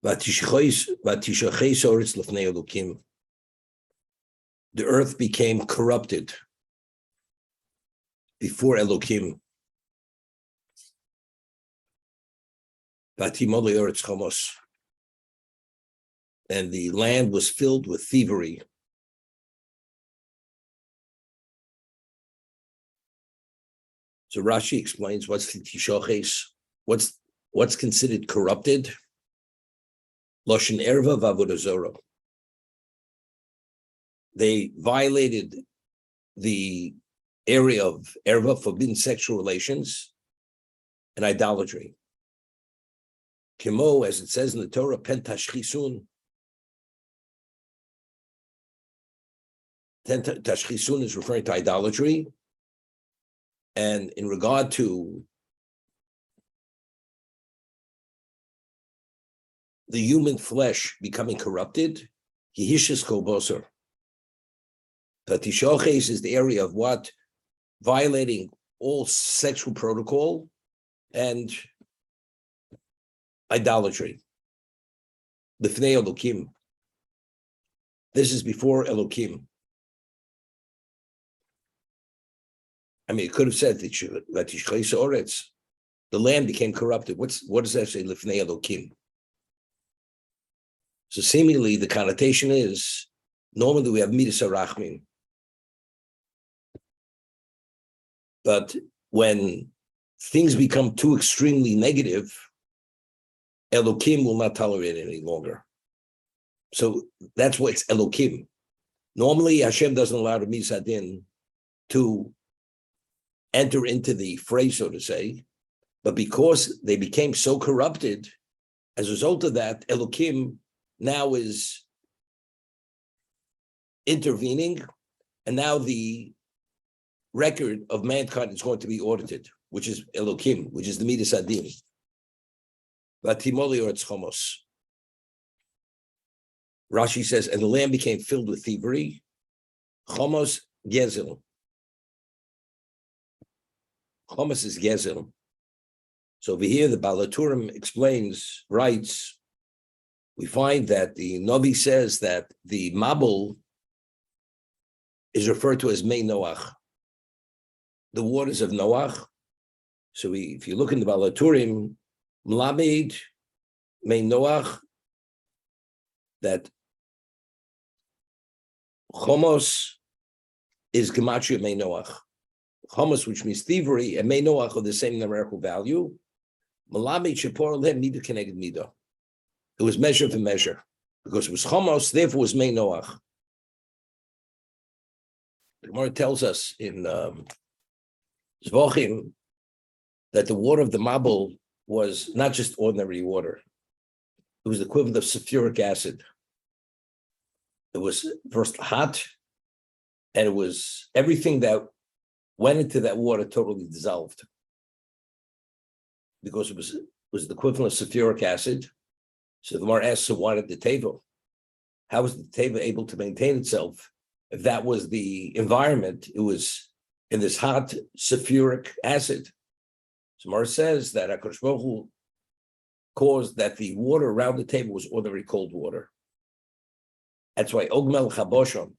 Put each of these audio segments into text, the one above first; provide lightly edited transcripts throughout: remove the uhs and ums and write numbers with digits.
The earth became corrupted before Elokim. And the land was filled with thievery. So Rashi explains what's considered corrupted. Loshen erva v'avodah zora. They violated the area of erva, forbidden sexual relations, and idolatry. Kimo, as it says in the Torah, pen tashchisun. Tashchisun is referring to idolatry. And in regard to the human flesh becoming corrupted, Yihishis kol boser. Tatishoches is the area of what? Violating all sexual protocol and idolatry. Lifnei Elokim. This is before Elokim. I mean, it could have said that the land became corrupted. What does that say? Lifnei Elokim. So seemingly the connotation is normally we have Midas Arachmin. But when things become too extremely negative, Elokim will not tolerate it any longer. So that's why it's Elokim. Normally Hashem doesn't allow the HaDin to enter into the fray, so to say, but because they became so corrupted, as a result of that, Elokim now is intervening, and now the record of mankind is going to be audited, which is Elokim, which is the Midas HaDin. Vatimoli or Chomos. Rashi says, and the land became filled with thievery. Chomos Gezel. Chomos is Gezel. So over here, the Balaturim writes, we find that the Novi says that the Mabul is referred to as Mei Noach, the waters of Noach. So if you look in the Balaturim, Mlamed, Mei Noach, that Chomos is Gematria Mei Noach. Chomos, which means thievery, and Mei Noach are the same numerical value. Mlamed Shepor Lem Mida Keneged Mida. It was measure for measure, because it was Chomos, therefore it was Mei Noach. The Gemara tells us in Zvochim that the water of the Mabul was not just ordinary water. It was the equivalent of sulfuric acid. It was first hot, and it was everything that went into that water totally dissolved, because it was the equivalent of sulfuric acid. So the Gemara asks, so why did the Teva? How was the Teva able to maintain itself if that was the environment? It was in this hot sulfuric acid. So Gemara says that HaKadosh Baruch Hu caused that the water around the table was ordinary cold water. That's why Ogmel Chaboshon,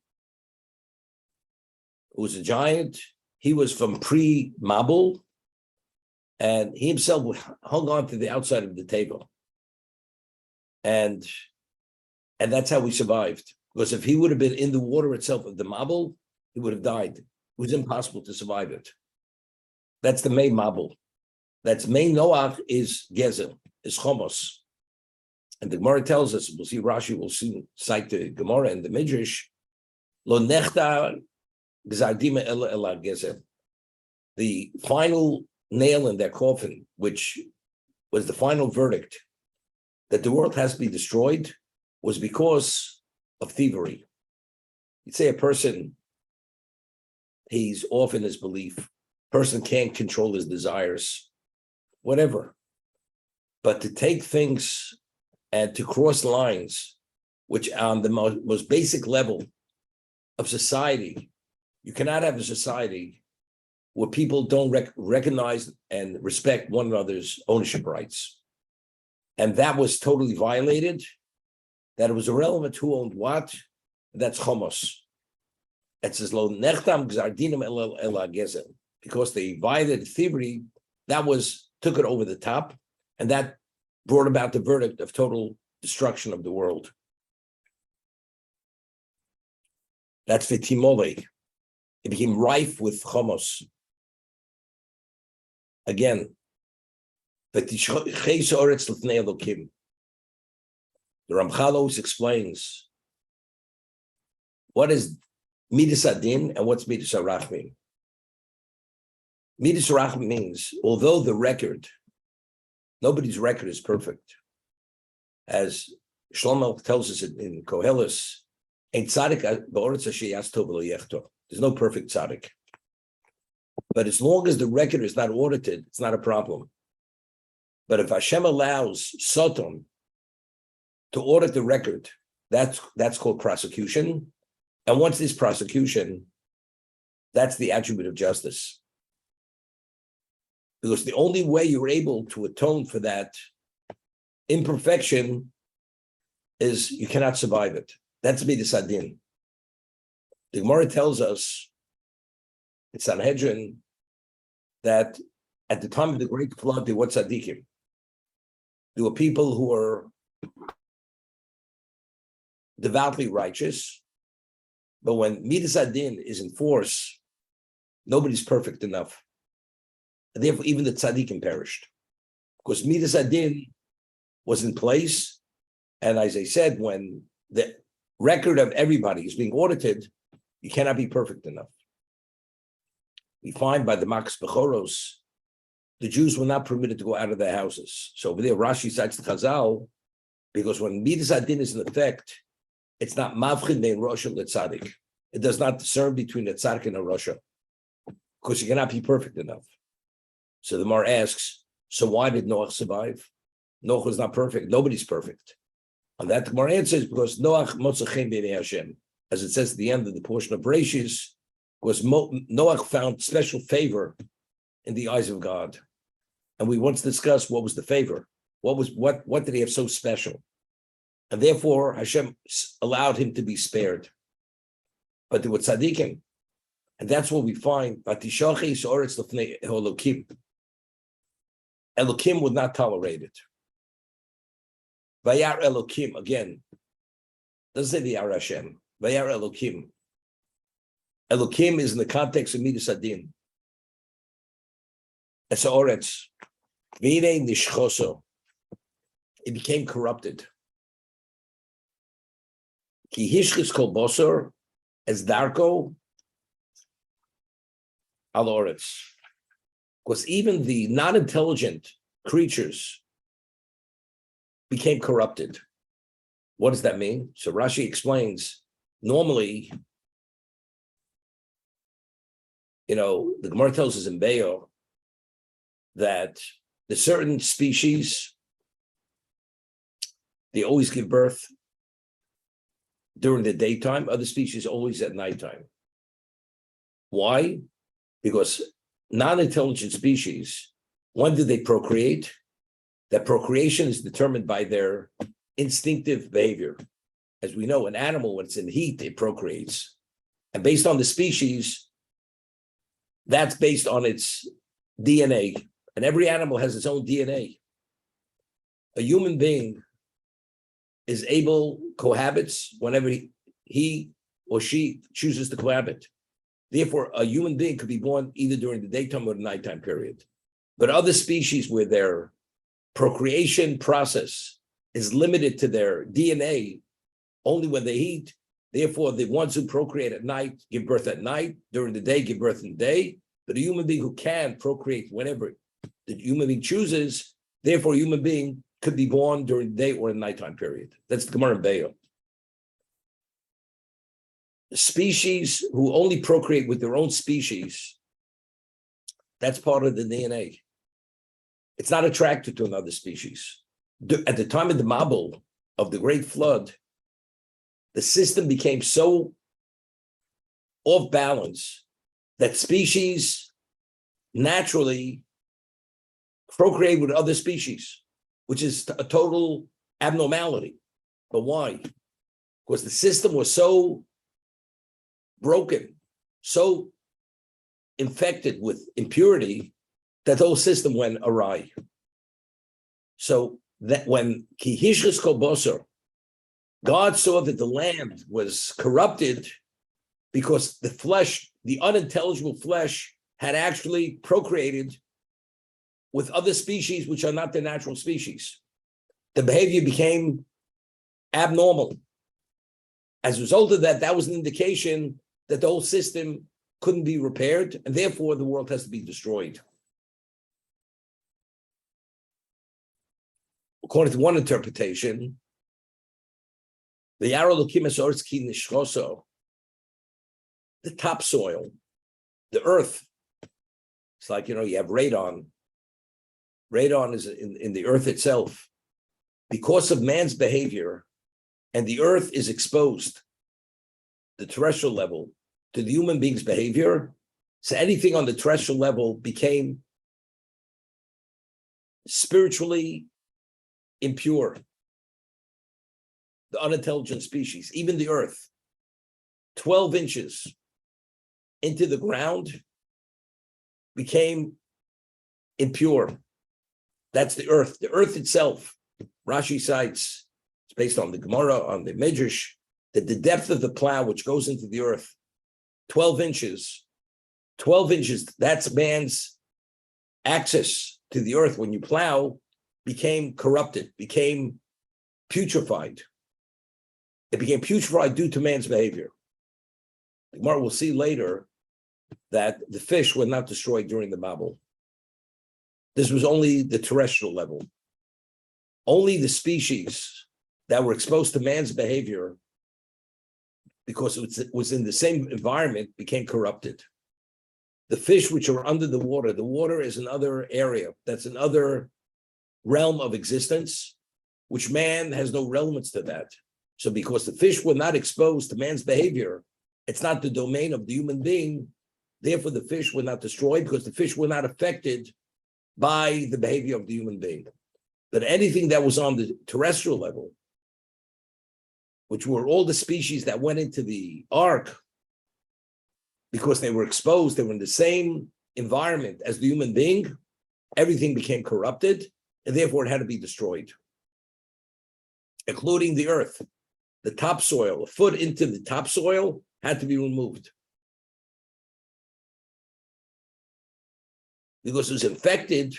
who was a giant, he was from pre-Mabul, and he himself hung on to the outside of the table. And that's how we survived. Because if he would have been in the water itself of the Mabul, he would have died. It was impossible to survive it. That's the Mei Mabul. That's Mei Noach is Gezel, is Chomos. And the Gemara tells us, we'll see Rashi will soon cite the Gemara and the Midrash, Lo nechta gzardima ela Gezel. The final nail in their coffin, which was the final verdict that the world has to be destroyed, was because of thievery. You'd say a person, he's off in his belief, person can't control his desires, whatever. But to take things and to cross lines, which on the most basic level of society, you cannot have a society where people don't recognize and respect one another's ownership rights. and that was totally violated, that it was irrelevant who owned what, that's chomos. It says lo nechtam gzardinim ela gezel, because they violated thievery, took it over the top, and that brought about the verdict of total destruction of the world. That's vitimole. It became rife with chomos. Again, the Ramchal always explains what is Midas HaDin and what's Midas HaRachmim. Midas HaRachmim means, although the record, nobody's record is perfect. As Shlomo tells us in Koheles, there's no perfect tzaddik. But as long as the record is not audited, it's not a problem. But if Hashem allows Satan to audit the record, that's called prosecution. And once there's prosecution, that's the attribute of justice. Because the only way you're able to atone for that imperfection is you cannot survive it. That's Midas HaDin. The Gemara tells us, in Sanhedrin, that at the time of the great flood, there were tzaddikim. There were people who were devoutly righteous, but when Midas HaDin is in force, nobody's perfect enough. And therefore, even the tzaddikim perished. Because Midas HaDin was in place, and as I said, when the record of everybody is being audited, you cannot be perfect enough. We find by the Makas Bechoros, the Jews were not permitted to go out of their houses. So over there, Rashi cites the Chazal, because when Midas HaDin is in effect, it's not Mavchin bein Rosha leTzadik. It does not discern between a Tzadik and a Rosha, because you cannot be perfect enough. So the Mar asks, so why did Noach survive? Noach was not perfect. Nobody's perfect. And that the Mar answers, because Noach motzachim b'nei Hashem, as it says at the end of the portion of Bereshis, was Noach found special favor in the eyes of God. And we once discussed what was the favor. What did he have so special? And therefore Hashem allowed him to be spared. But there were tzaddikim. And that's what we find. Elokim would not tolerate it. Vayar Elokim, again, doesn't say Vayar Hashem. Vayar Elokim. Elokim is in the context of Midas HaDin. It's Oretz. V'nei nishchoso. It became corrupted. Ki hishchis kol bosor as darko al Oretz. Because even the non-intelligent creatures became corrupted. What does that mean? So Rashi explains, normally, the Gemara tells us in Be'o that the certain species, they always give birth during the daytime, other species always at nighttime. Why? Because non-intelligent species, when do they procreate? That procreation is determined by their instinctive behavior. As we know, an animal, when it's in heat, it procreates. And based on the species, that's based on its DNA. And every animal has its own DNA. A human being is cohabits whenever he or she chooses to cohabit. Therefore, a human being could be born either during the daytime or the nighttime period. But other species where their procreation process is limited to their DNA only when they eat, therefore the ones who procreate at night give birth at night, during the day give birth in the day. But a human being who can procreate whenever the human being chooses, therefore a human being could be born during the day or the nighttime period. That's the Gemara in Be'o. Species who only procreate with their own species, that's part of the DNA. It's not attracted to another species. At the time of the Mabul, of the Great Flood, the system became so off balance that species naturally procreate with other species. which is a total abnormality. But why? Because the system was so broken, so infected with impurity that the whole system went awry. So that when Kihishris Kobosor, God saw that the land was corrupted because the flesh, the unintelligible flesh, had actually procreated with other species which are not their natural species. The behavior became abnormal. As a result of that, that was an indication that the whole system couldn't be repaired, and therefore the world has to be destroyed. According to one interpretation, the the topsoil, the earth. It's like, you have radon. Radon is in the earth itself. Because of man's behavior, and the earth is exposed, the terrestrial level, to the human being's behavior, so anything on the terrestrial level became spiritually impure. The unintelligent species, even the earth, 12 inches into the ground became impure. That's the earth. The earth itself, Rashi cites, it's based on the Gemara, on the Midrash, that the depth of the plow which goes into the earth, 12 inches, that's man's access to the earth when you plow, became corrupted, became putrefied. It became putrefied due to man's behavior. The Gemara will see later that the fish were not destroyed during the Babel. This was only the terrestrial level. Only the species that were exposed to man's behavior, because it was in the same environment, became corrupted. The fish which are under the water is another area. That's another realm of existence, which man has no relevance to that. So because the fish were not exposed to man's behavior, it's not the domain of the human being. Therefore, the fish were not destroyed because the fish were not affected by the behavior of the human being. But anything that was on the terrestrial level, which were all the species that went into the ark, because they were exposed, they were in the same environment as the human being, everything became corrupted, and therefore it had to be destroyed, including the earth. The topsoil, a foot into the topsoil, had to be removed. Because it was infected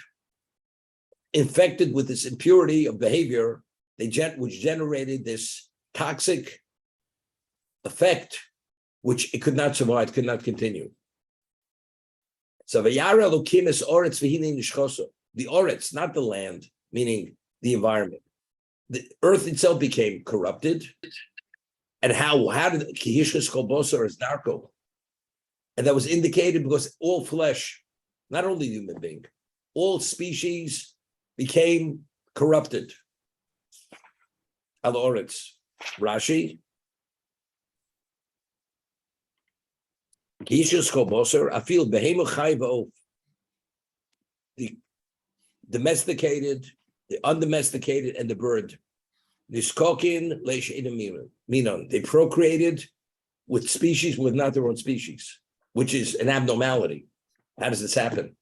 with this impurity of behavior, which generated this toxic effect, which it could not survive, could not continue. So the oretz, not the land, meaning the environment. The earth itself became corrupted. And how did Kihishkas Kolbosar is narco? And that was indicated because all flesh, not only the human being, all species became corrupted. Al oretz, Rashi. Kihishkas Kolbosar, I feel behemo chayvo, the domesticated, the undomesticated, and the bird. Niskokin minon. They procreated with species with not their own species, which is an abnormality. How does this happen?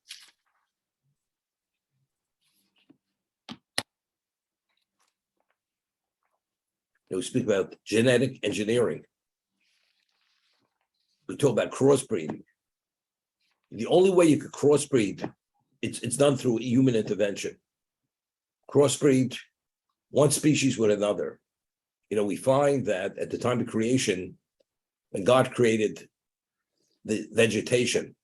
We speak about genetic engineering. We talk about crossbreeding. The only way you could crossbreed, it's done through human intervention. Crossbreed one species with another. We find that at the time of creation, when God created the vegetation,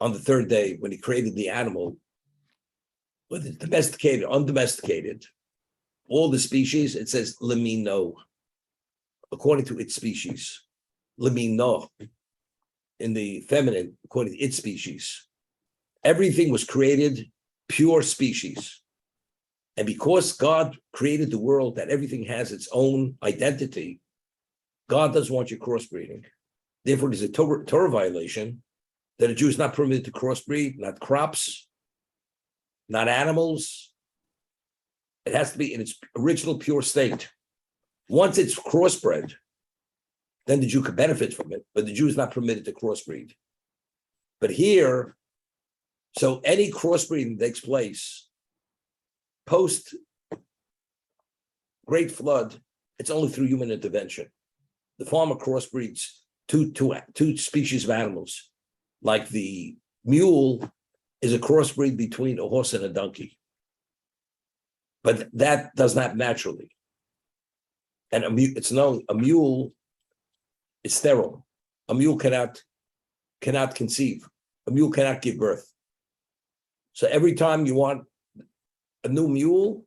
on the third day, when he created the animal, whether it's domesticated, undomesticated, all the species, it says lemino, according to its species. Lemino, in the feminine, according to its species. Everything was created pure species. And because God created the world that everything has its own identity, God doesn't want you crossbreeding. Therefore, it is a Torah violation that a Jew is not permitted to crossbreed, not crops, not animals. It has to be in its original pure state. Once it's crossbred, then the Jew could benefit from it, but the Jew is not permitted to crossbreed. But here, so any crossbreeding takes place post Great Flood, it's only through human intervention. The farmer crossbreeds two species of animals, like the mule is a crossbreed between a horse and a donkey. But that does not naturally. And it's known a mule is sterile. A mule cannot conceive. A mule cannot give birth. So every time you want a new mule,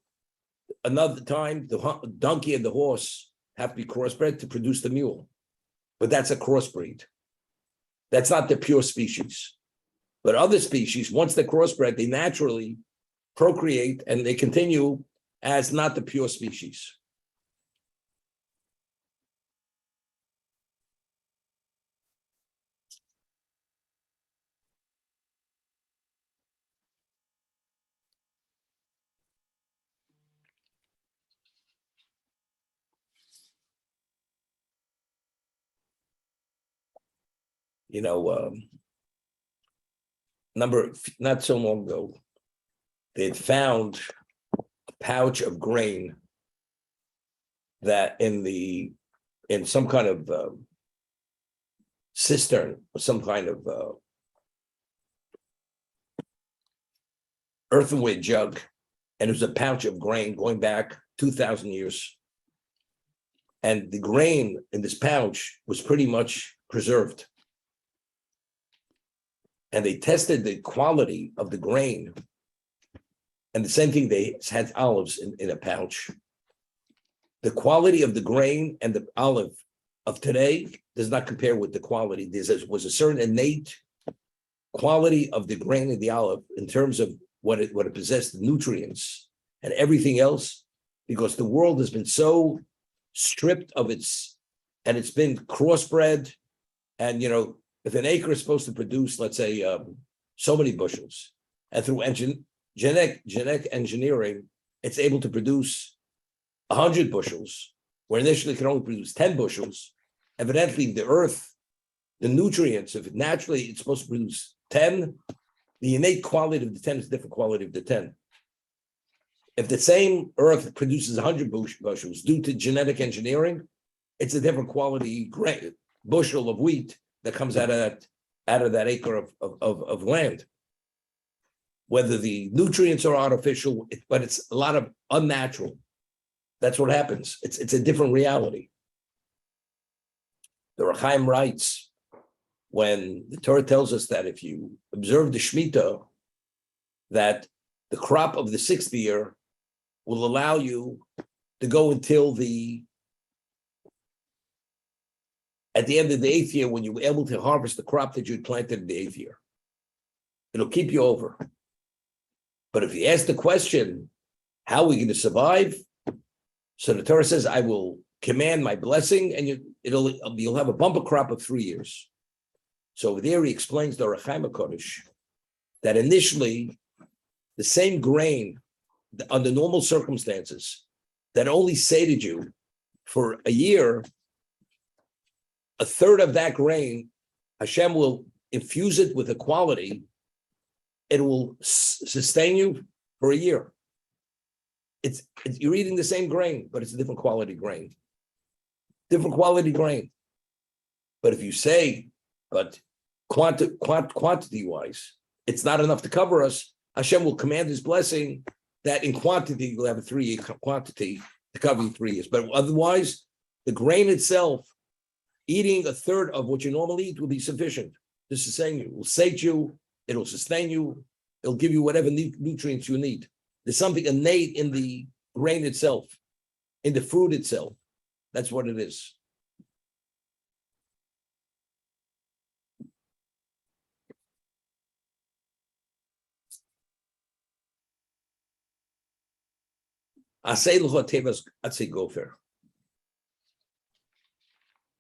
another time the donkey and the horse have to be crossbred to produce the mule. But that's a crossbreed. That's not the pure species. But other species, once they're crossbred, they naturally procreate and they continue as not the pure species. You know, not so long ago, they had found a pouch of grain that in some kind of cistern or some kind of earthenware jug, and it was a pouch of grain going back 2,000 years. And the grain in this pouch was pretty much preserved. And they tested the quality of the grain. And the same thing, they had olives in a pouch. The quality of the grain and the olive of today does not compare with the quality. There was a certain innate quality of the grain and the olive in terms of what it possessed, the nutrients and everything else, because the world has been so stripped of its, and it's been crossbred. And, you know, if an acre is supposed to produce, let's say, so many bushels, and through genetic engineering, it's able to produce 100 bushels, where initially it can only produce 10 bushels. Evidently, the earth, the nutrients, if naturally it's supposed to produce 10, the innate quality of the 10 is a different quality of the 10. If the same earth produces 100 bushels due to genetic engineering, it's a different quality bushel of wheat that comes out of that acre of land. Whether the nutrients are artificial, but it's a lot of unnatural. That's what happens. It's a different reality. The Rechaim writes, when the Torah tells us that if you observe the Shemitah, that the crop of the 6th year will allow you to go until at the end of the 8th year, when you were able to harvest the crop that you had planted in the 8th year. It'll keep you over. But if you ask the question, how are we going to survive? So the Torah says, I will command my blessing, and you'll have a bumper crop of 3 years. So over there, he explains the Rechaim HaKodesh that initially, the same grain, under normal circumstances, that only sated you for a year, a third of that grain, Hashem will infuse it with a quality, it will sustain you for a year. You're eating the same grain, but it's a different quality grain. Different quality grain. But if you say, but quantity-wise, it's not enough to cover us, Hashem will command his blessing that in quantity, you'll have a 3-year quantity to cover you 3 years. But otherwise, the grain itself, eating a third of what you normally eat will be sufficient to sustain you. It will sate you, it'll sustain you, it'll give you whatever nutrients you need. There's something innate in the grain itself, in the fruit itself. That's what it is.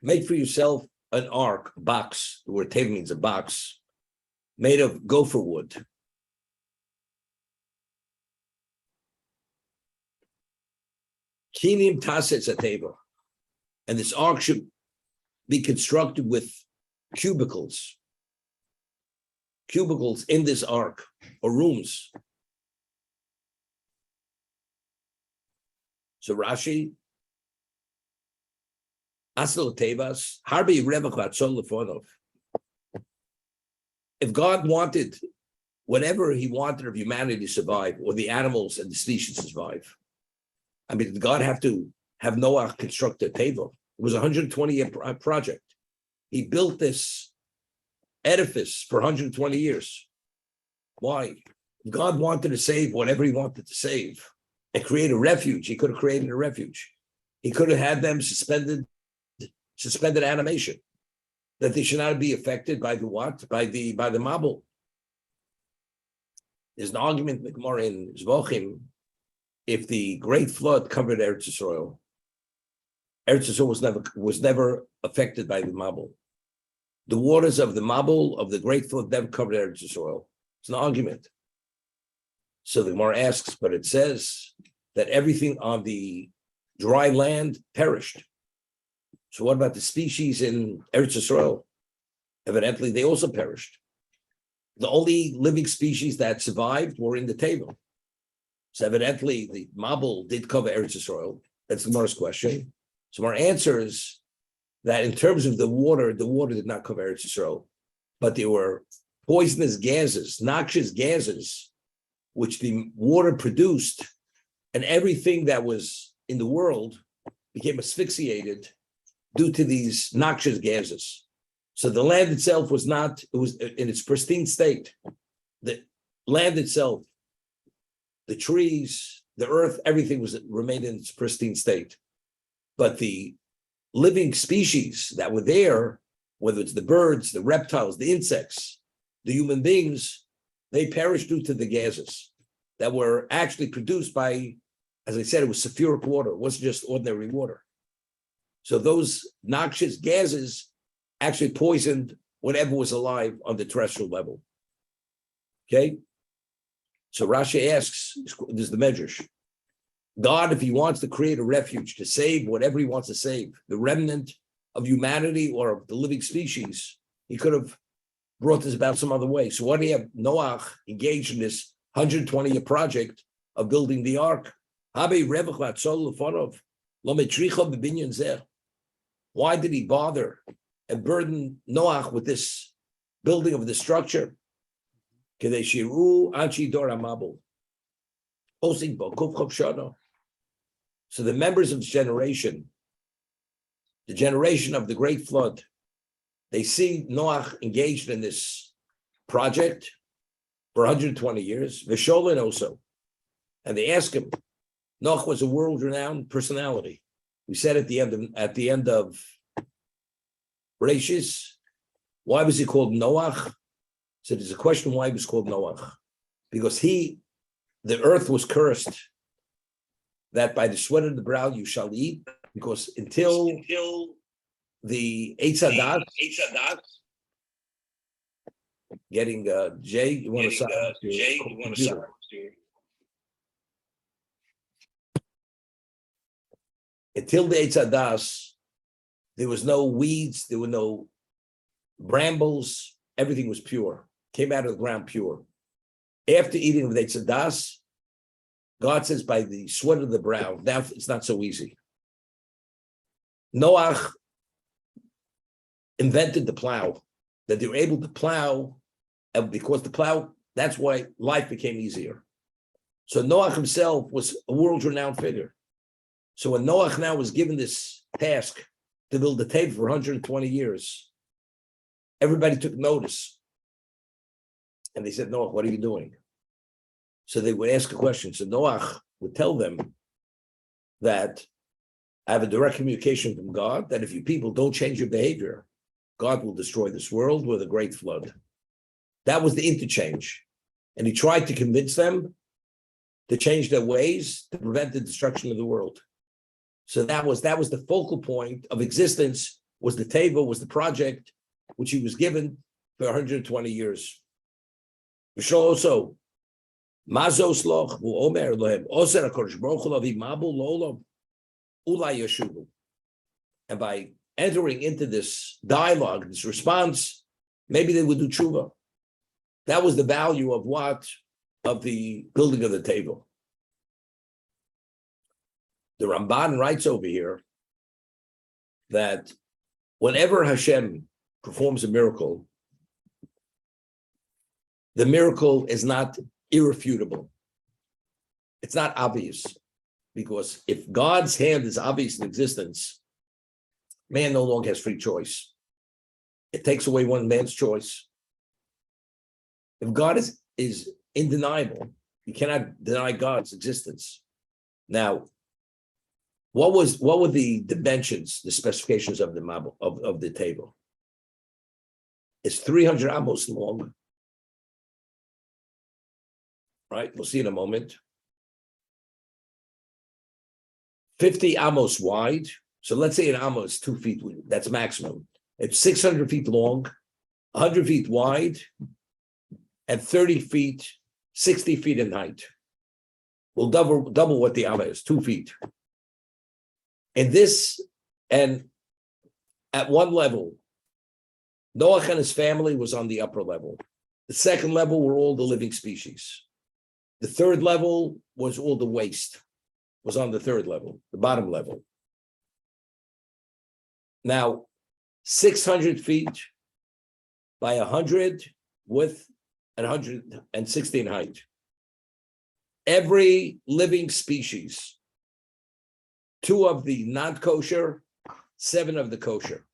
Make for yourself an ark, a box. The word teva means a box, made of gopher wood. Kinim Tasets a table. And this ark should be constructed with cubicles in this ark, or rooms. So Rashi, Asel Tevas, Harbi Revachat Solofonov. If God wanted whatever he wanted of humanity to survive, or the animals and the species to survive, I mean, did God have to have Noah construct a table? It was a 120-year project. He built this edifice for 120 years. Why? If God wanted to save whatever he wanted to save and create a refuge, he could have created a refuge. He could have had them suspended animation, that they should not be affected by the what? By the Mabul. There's an argument in the Gemara in Zvochim, if the great flood covered Eretz Yisrael was never affected by the Mabul. The waters of the Mabul of the great flood never covered Eretz Yisrael. It's an argument. So the Gemara asks, but it says that everything on the dry land perished. So what about the species in Eretz Yisrael? Evidently, they also perished. The only living species that survived were in the table. So evidently, the Mabul did cover Eretz Yisrael. That's the Gemara's question. So our answer is that in terms of the water did not cover Eretz Yisrael, but there were poisonous gases, noxious gases, which the water produced, and everything that was in the world became asphyxiated due to these noxious gases. So the land itself was in its pristine state. The land itself, the trees, the earth, everything remained in its pristine state. But the living species that were there, whether it's the birds, the reptiles, the insects, the human beings, they perished due to the gases that were actually produced by, as I said, it was sulfuric water. It wasn't just ordinary water. So those noxious gases actually poisoned whatever was alive on the terrestrial level. Okay? So Rashi asks, this is the Medrash, God, if he wants to create a refuge to save whatever he wants to save, the remnant of humanity or of the living species, he could have brought this about some other way. So why do you have Noah engaged in this 120-year project of building the ark? Why did he bother and burden Noah with this building of the structure? So the members of this generation, the generation of the great flood, they see Noah engaged in this project for 120 years, Visholin also. And they ask him, Noah was a world-renowned personality. We said at the end of Bereshis, why was he called Noah? So there's a question why he was called Noah. Because the earth was cursed that by the sweat of the brow you shall eat, because until the Eitz HaDin, getting Jay, you want to start? Until the Eitz HaDin, there was no weeds, there were no brambles, everything was pure, came out of the ground pure. After eating of the Eitz HaDin, God says by the sweat of the brow, now it's not so easy. Noah invented the plow, that they were able to plow, and because the plow, that's why life became easier. So Noah himself was a world-renowned figure. So when Noah now was given this task to build the table for 120 years, everybody took notice. And they said, Noah, what are you doing? So they would ask a question. So Noah would tell them that I have a direct communication from God that if you people don't change your behavior, God will destroy this world with a great flood. That was the interchange. And he tried to convince them to change their ways to prevent the destruction of the world. So that was the focal point of existence, was the table, was the project, which he was given for 120 years. Also, ulai yeshuvu. And by entering into this dialogue, this response, maybe they would do tshuva. That was the value of what? Of the building of the table. The Ramban writes over here that whenever Hashem performs a miracle, the miracle is not irrefutable. It's not obvious, because if God's hand is obvious in existence, man no longer has free choice. It takes away one man's choice. If God is undeniable, you cannot deny God's existence. Now, what were the dimensions, the specifications of the marble of the table? It's 300 amos long. Right? We'll see in a moment. 50 amos wide. So let's say an amos is 2 feet. That's maximum. It's 600 feet long, 100 feet wide, and 30 feet, 60 feet in height. We'll double what the amma is, 2 feet. And this, and at one level, Noach and his family was on the upper level. The second level were all the living species. The third level was all the waste, was on the third level, the bottom level. Now, 600 feet by 100 width and 160 in height. Every living species, 2 of the non-kosher, 7 of the kosher,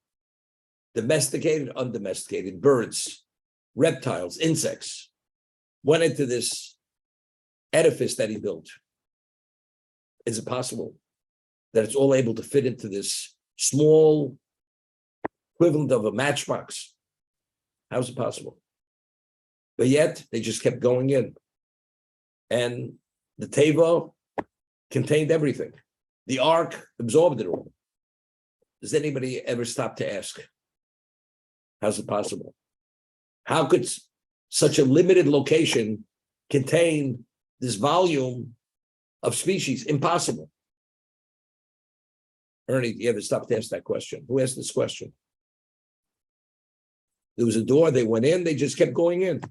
domesticated, undomesticated, birds, reptiles, insects, went into this edifice that he built. Is it possible that it's all able to fit into this small equivalent of a matchbox? How is it possible? But yet they just kept going in, and the teva contained everything. The ark absorbed it all. Does anybody ever stop to ask, how's it possible? How could such a limited location contain this volume of species? Impossible. Ernie, you ever stop to ask that question? Who asked this question? There was a door, they went in, they just kept going in.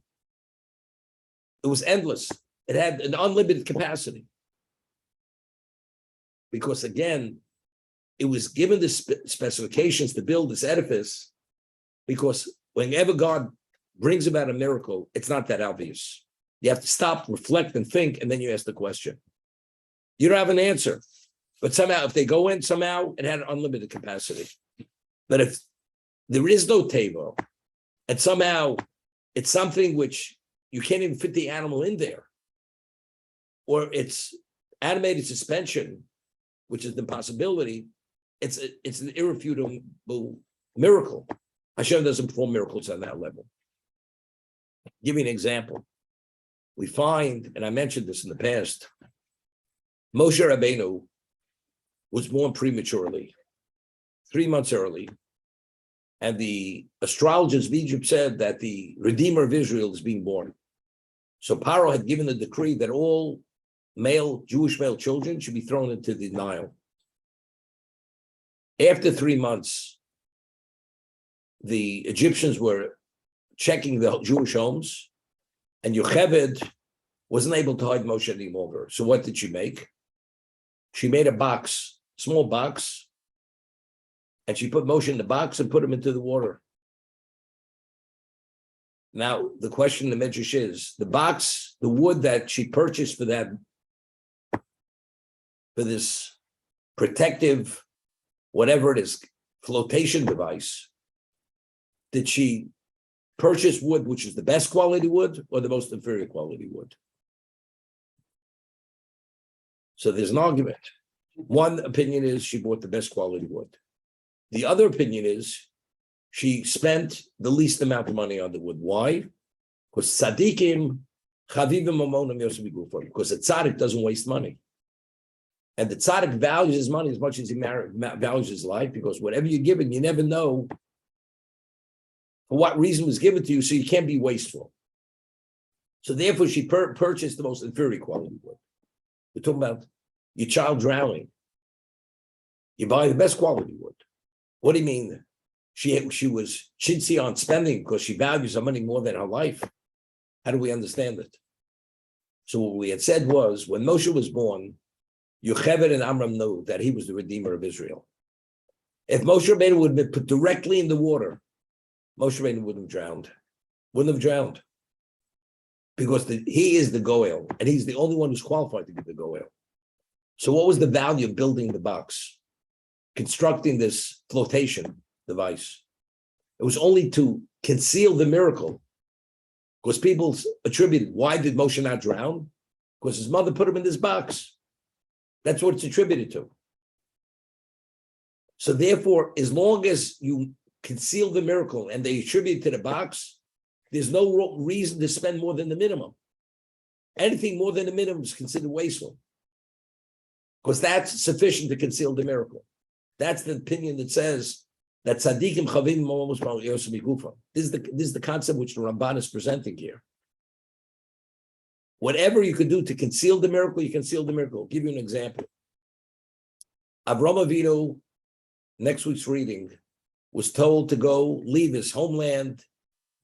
It was endless. It had an unlimited capacity. Because again, it was given the specifications to build this edifice, because whenever God brings about a miracle, it's not that obvious. You have to stop, reflect, and think, and then you ask the question. You don't have an answer. But somehow, if they go in, somehow it had an unlimited capacity. But if there is no teva, and somehow it's something which you can't even fit the animal in there, or it's animated suspension, which is the possibility, it's an irrefutable miracle. Hashem doesn't perform miracles on that level. Give me an example. We find, and I mentioned this in the past, Moshe Rabbeinu was born prematurely, 3 months early, and the astrologers of Egypt said that the Redeemer of Israel is being born. So Paro had given a decree that all Jewish male children should be thrown into the Nile. After 3 months, the Egyptians were checking the Jewish homes, and Yocheved wasn't able to hide Moshe any longer. So what did she make? She made a box, small box, and she put Moshe in the box and put him into the water. Now, the question in the Midrash is, the box, the wood that she purchased for this protective, whatever it is, flotation device, did she purchase wood which is the best quality wood or the most inferior quality wood? So there's an argument. One opinion is she bought the best quality wood. The other opinion is she spent the least amount of money on the wood. Why? Because tzaddikim chavivim mamonim yosef b'gufo. Because the tzaddik doesn't waste money. And the tzaddik values his money as much as he values his life, because whatever you're given, you never know for what reason was given to you, so you can't be wasteful. So therefore, she purchased the most inferior quality wood. We're talking about your child drowning. You buy the best quality wood. What do you mean? She was chintzy on spending because she values her money more than her life. How do we understand it? So what we had said was, when Moshe was born, Yocheved and Amram knew that he was the Redeemer of Israel. If Moshe Rabbeinu would have been put directly in the water, Moshe Rabbeinu wouldn't have drowned. Wouldn't have drowned. Because he is the Goel, and he's the only one who's qualified to be the Goel. So what was the value of building the box? Constructing this flotation device? It was only to conceal the miracle. Because people attributed, why did Moshe not drown? Because his mother put him in this box. That's what it's attributed to. So therefore, as long as you conceal the miracle and they attribute it to the box, there's no reason to spend more than the minimum. Anything more than the minimum is considered wasteful. Because that's sufficient to conceal the miracle. That's the opinion that says that tzaddikim chavim almost yosem migufa. This is the concept which the Ramban is presenting here. Whatever you could do to conceal the miracle, you conceal the miracle. I'll give you an example. Avram Avinu, next week's reading, was told to go leave his homeland,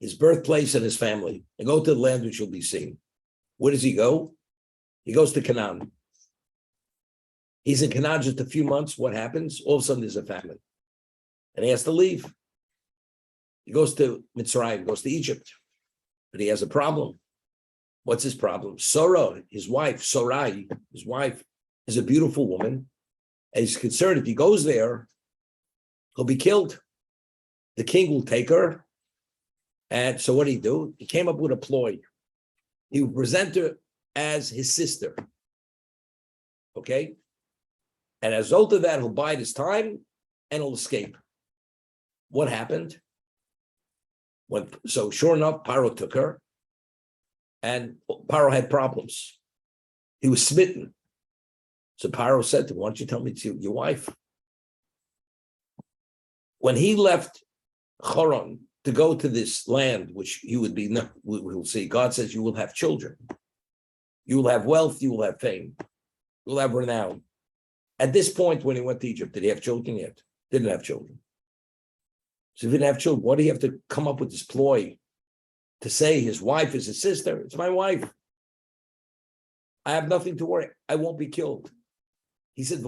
his birthplace, and his family, and go to the land which will be seen. Where does he go? He goes to Canaan. He's in Canaan just a few months. What happens? All of a sudden, there's a famine. And he has to leave. He goes to Mitzrayim, goes to Egypt. But he has a problem. What's his problem? Sarah, his wife, Sarai, his wife, is a beautiful woman. And he's concerned if he goes there, he'll be killed. The king will take her. And so what did he do? He came up with a ploy. He would present her as his sister. Okay? And as a result of that, he'll bide his time and he'll escape. What happened? So sure enough, Paro took her. And Paro had problems. He was smitten. So Paro said to him, why don't you tell me it's your wife? When he left Choron to go to this land, which you would be, we'll see, God says you will have children. You will have wealth, you will have fame. You will have renown. At this point, when he went to Egypt, did he have children yet? Didn't have children. So if he didn't have children, why do you have to come up with this ploy to say his wife is his sister? It's my wife. I have nothing to worry. I won't be killed. He said,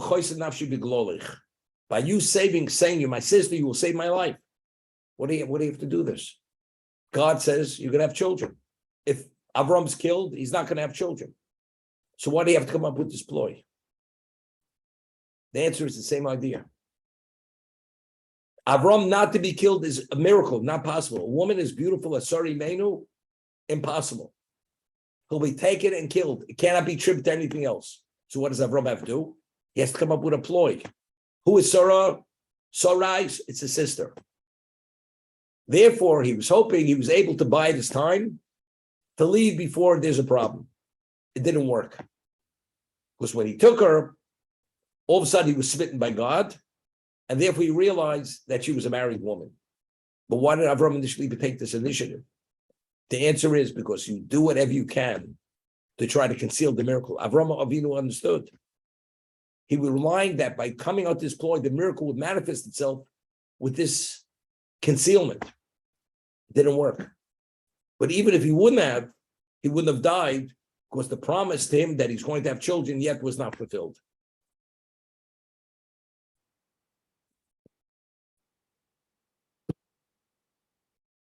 by you saying you're my sister, you will save my life. What do you have to do this? God says you're going to have children. If Avram's killed, he's not going to have children. So why do you have to come up with this ploy? The answer is the same idea. Avram not to be killed is a miracle, not possible. A woman as beautiful as Sari Menu, impossible. He'll be taken and killed. It cannot be tripped to anything else. So what does Avram have to do? He has to come up with a ploy. Who is Sarah? Sarai, it's a sister. Therefore, he was hoping he was able to bide his time to leave before there's a problem. It didn't work. Because when he took her, all of a sudden he was smitten by God, and therefore he realized that she was a married woman. But why did Avram initially take this initiative? The answer is because you do whatever you can to try to conceal the miracle. Avram Avinu understood. He was relying that by coming out this ploy, the miracle would manifest itself with this concealment. It didn't work. But even if he wouldn't have died because the promise to him that he's going to have children yet was not fulfilled.